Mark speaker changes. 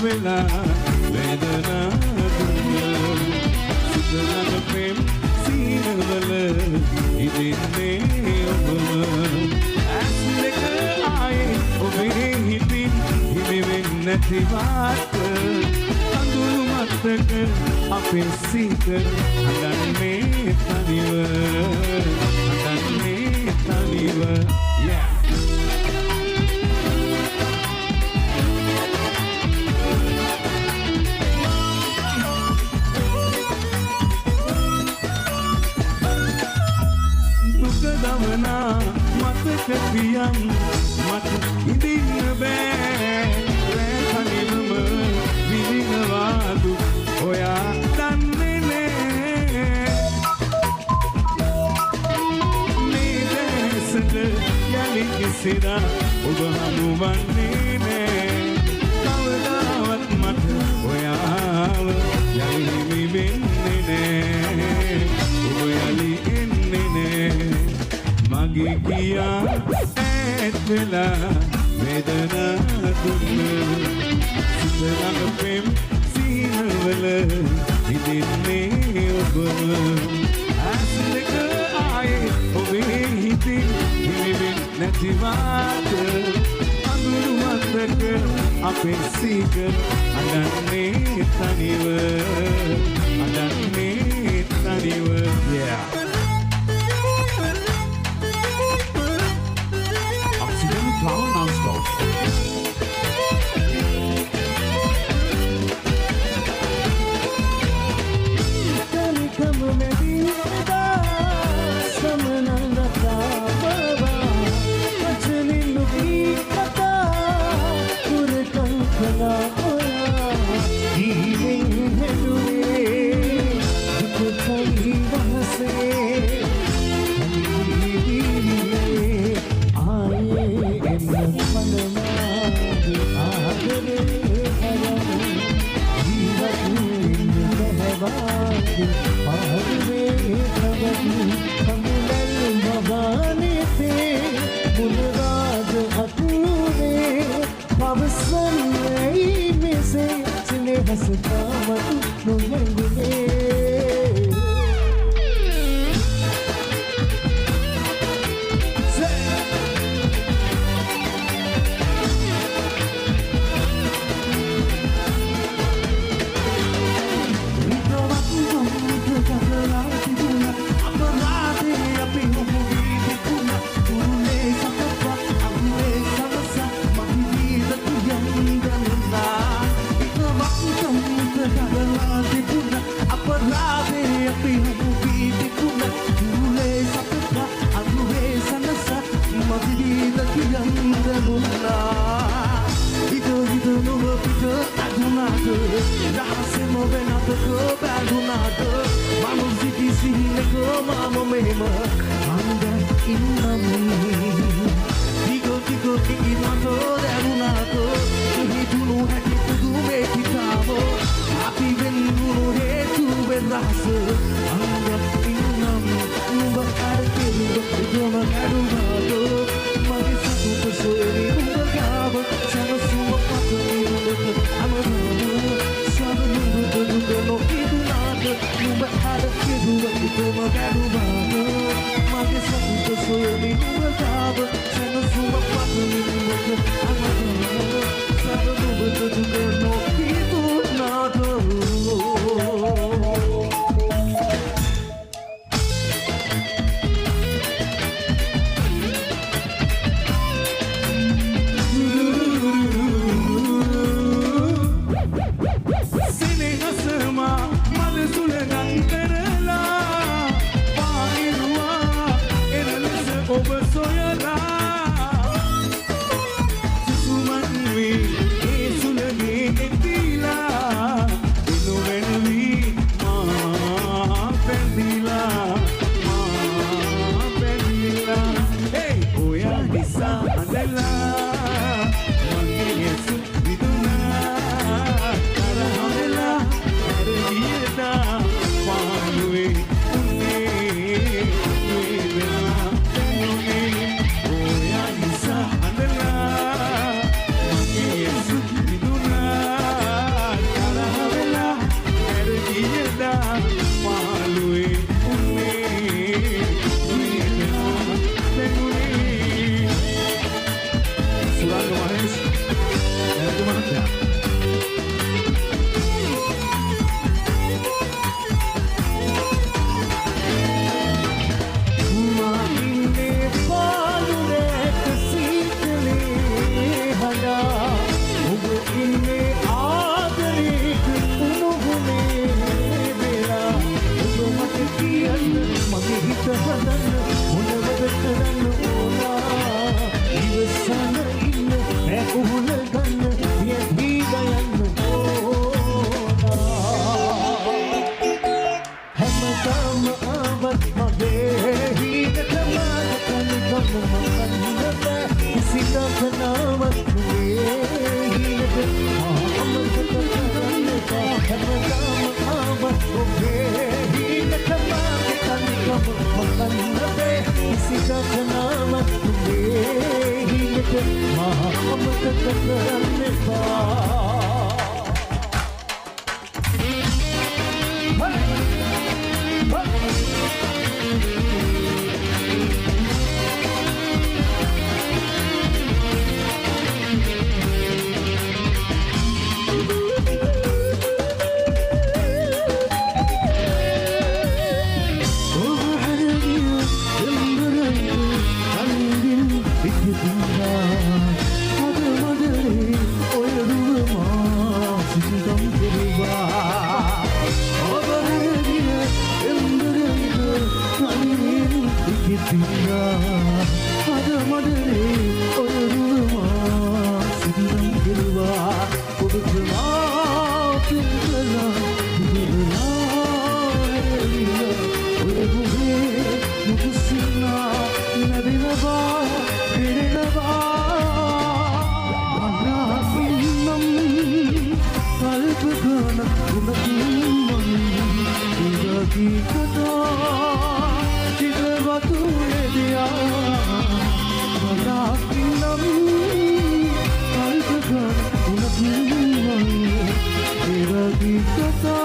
Speaker 1: වෙලා වේදනා දුන්න සිතනක ප්‍රේම සීනවල ඉදින්නේ ඔබම ඇස් දෙක ආයේ ඔබේ හිතින් හිමි වෙන්නේ නැති වාට අඳුරු මතක අපේ සීත අඳන්නේ තනිව yeah මතක පියන් මට ඉදින්න බෑ රැකනිවම විදිනවාදු ඔයා දන්නේ නෑ මේ දැසට යලි කිසිදා ඔබ හමුවන්නේ නෑ කවදාවත් මට ඔයාව යලි හිමි වෙන්නේ නෑ ඔබ යලි එන්නේ නෑ මගේ කියා ඈත් වෙලා වේදනා දුන්න සිතනක ප්‍රේම සීනවල ඉදින්නේ ඔබම ඇස් දෙක ආයේ ඔබේ හිතින් හිමිවෙන් නැති වාට අඳුරු මතක අපේ සීක අඳන්නේ තනිව yeah Power non-stop. Come medina samananda baba kachni nubi kata kurkan khala oya healing hedule dukhai vahse ඔබේ හිතටම තනිකම හොතන්නදේ කිසිකටනම ඔබේ හිතට මා අමතක කරන්න එපා Kita